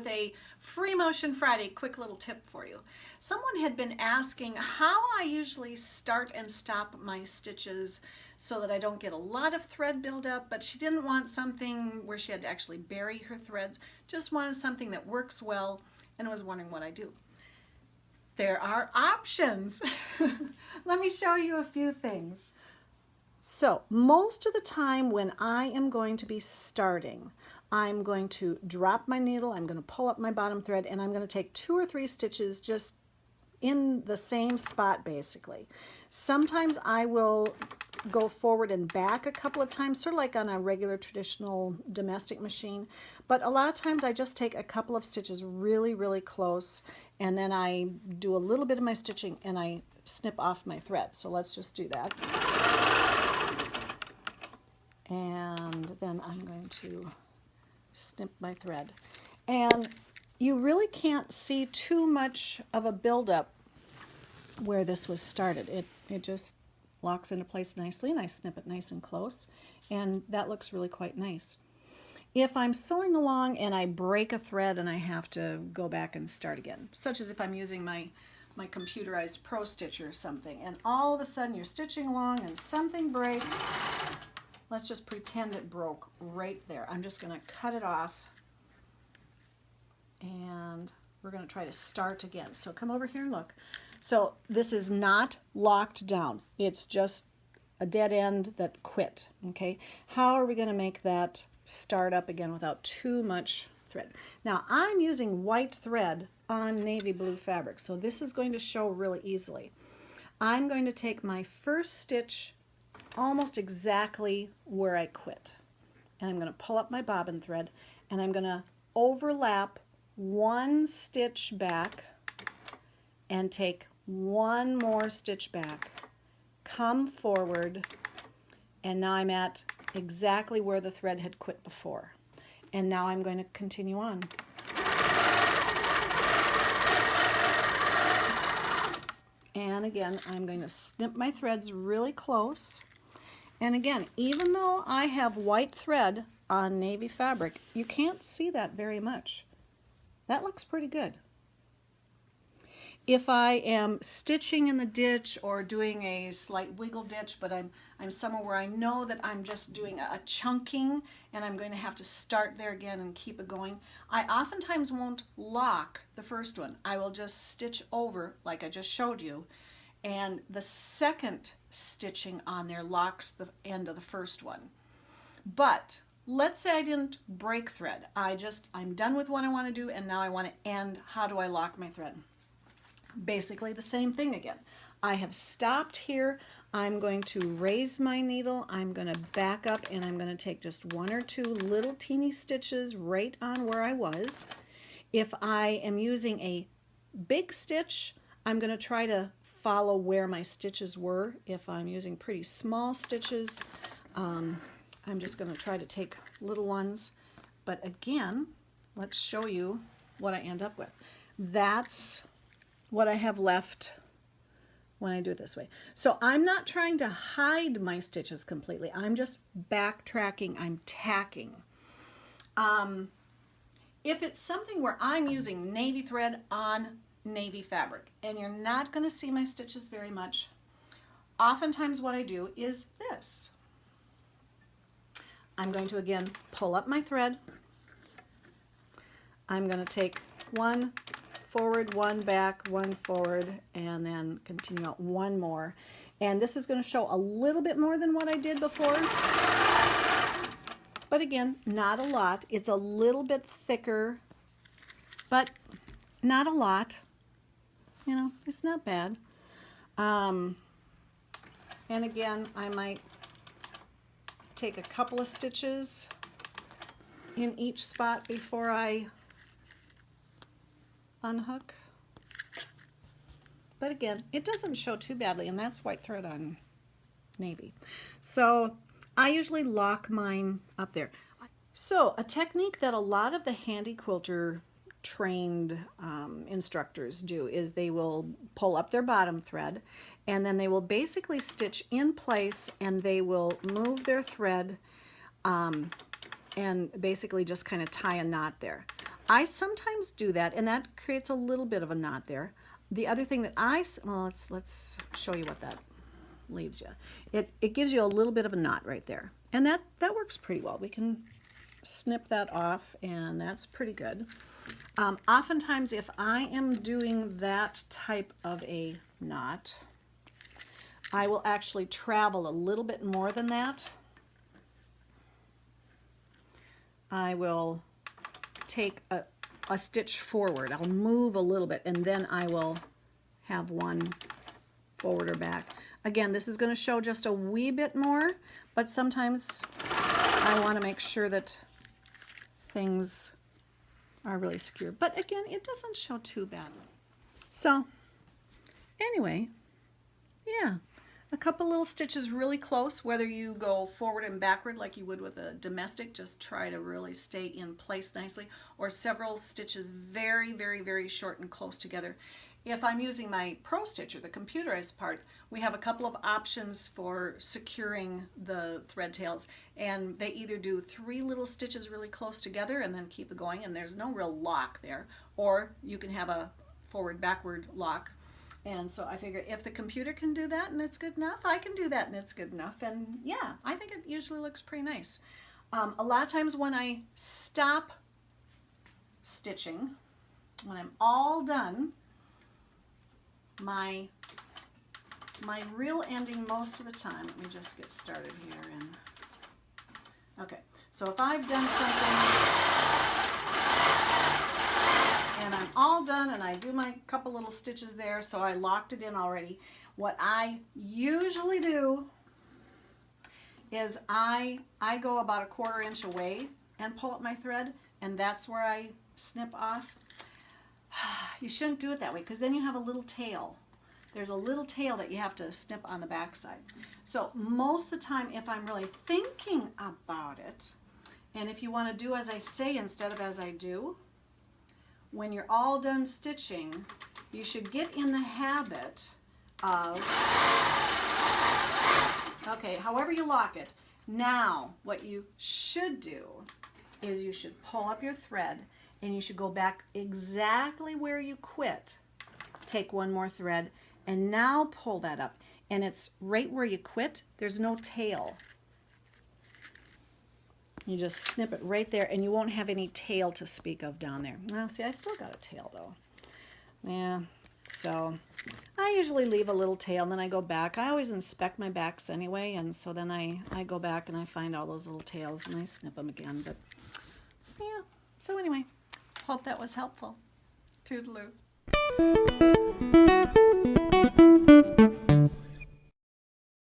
with a Free Motion Friday quick little tip for you. Someone had been asking how I usually start and stop my stitches so that I don't get a lot of thread buildup, but she didn't want something where she had to actually bury her threads, just wanted something that works well and was wondering what I do. There are options. Let me show you a few things. So most of the time when I am going to be starting, I'm going to drop my needle, I'm going to pull up my bottom thread, and I'm going to take 2 or 3 stitches just in the same spot basically. Sometimes I will go forward and back a couple of times, sort of like on a regular traditional domestic machine, but a lot of times I just take a couple of stitches really close, and then I do a little bit of my stitching and I snip off my thread. So let's just do that. And then I'm going to snip my thread. And you really can't see too much of a buildup where this was started. It just locks into place nicely, and I snip it nice and close, and that looks really quite nice. If I'm sewing along and I break a thread and I have to go back and start again, such as if I'm using my computerized Pro Stitch or something, and all of a sudden you're stitching along and something breaks. Let's just pretend it broke right there. I'm just going to cut it off, and we're going to try to start again. So come over here and look. So this is not locked down. It's just a dead end that quit. Okay. How are we going to make that start up again without too much thread? Now I'm using white thread on navy blue fabric, so this is going to show really easily. I'm going to take my first stitch almost exactly where I quit, and I'm going to pull up my bobbin thread, and I'm going to overlap 1 stitch back and take 1 more stitch back, come forward, and now I'm at exactly where the thread had quit before. And now I'm going to continue on. And again, I'm going to snip my threads really close. And again, even though I have white thread on navy fabric, you can't see that very much. That looks pretty good. If I am stitching in the ditch or doing a slight wiggle ditch, but I'm somewhere where I know that I'm just doing a chunking and I'm going to have to start there again and keep it going, I oftentimes won't lock the first one. I will just stitch over like I just showed you, and the second stitching on there locks the end of the first one. But let's say I didn't break thread. I'm done with what I want to do, and now I want to end. How do I lock my thread? Basically the same thing again. I have stopped here. I'm going to raise my needle. I'm going to back up, and I'm going to take just 1 or 2 little teeny stitches right on where I was. If I am using a big stitch, I'm going to try to follow where my stitches were. If I'm using pretty small stitches, I'm just going to try to take little ones. But again, let's show you what I end up with. That's what I have left when I do it this way. So I'm not trying to hide my stitches completely. I'm just backtracking. I'm tacking. If it's something where I'm using navy thread on navy fabric and you're not going to see my stitches very much, oftentimes what I do is this. I'm going to again pull up my thread. I'm going to take 1 forward, 1 back, 1 forward, and then continue out 1 more. And this is going to show a little bit more than what I did before. But again, not a lot. It's a little bit thicker, but not a lot. You know, it's not bad. And again, I might take a couple of stitches in each spot before I unhook. But again, it doesn't show too badly, and that's white thread on navy. So I usually lock mine up there. So a technique that a lot of the handy quilter trained instructors do is they will pull up their bottom thread, and then they will basically stitch in place, and they will move their thread and basically just kind of tie a knot there. I sometimes do that, and that creates a little bit of a knot there. The other thing that well, let's show you what that leaves you. It gives you a little bit of a knot right there, and that works pretty well. We can snip that off, and that's pretty good. Oftentimes, if I am doing that type of a knot, I will actually travel a little bit more than that. I will take a stitch forward. I'll move a little bit, and then I will have one forward or back. Again, this is going to show just a wee bit more, but sometimes I want to make sure that things are really secure. But again, it doesn't show too bad. So anyway, yeah, a couple little stitches really close, whether you go forward and backward like you would with a domestic, just try to really stay in place nicely, or several stitches very, very, very short and close together. If I'm using my Pro Stitcher, the computerized part, we have a couple of options for securing the thread tails, and they either do 3 little stitches really close together and then keep it going, and there's no real lock there, or you can have a forward-backward lock. And so I figure if the computer can do that and it's good enough, I can do that and it's good enough. And yeah, I think it usually looks pretty nice. A lot of times when I stop stitching, when I'm all done, my real ending most of the time, let me just get started here. And okay, so if I've done something and I'm all done and I do my couple little stitches there, so I locked it in already, what I usually do is I go about a 1/4 inch away and pull up my thread, and that's where I snip off. You shouldn't do it that way, because then you have a little tail. There's a little tail that you have to snip on the back side. So most of the time, if I'm really thinking about it, and if you want to do as I say instead of as I do, when you're all done stitching, you should get in the habit of, okay, however you lock it. Now, what you should do is you should pull up your thread, and you should go back exactly where you quit. Take one more thread, and now pull that up. And it's right where you quit. There's no tail. You just snip it right there, and you won't have any tail to speak of down there. Now, see, I still got a tail, though. Yeah, so I usually leave a little tail, and then I go back. I always inspect my backs anyway, and so then I go back and I find all those little tails, and I snip them again. But yeah, so anyway, hope that was helpful. Toodaloo.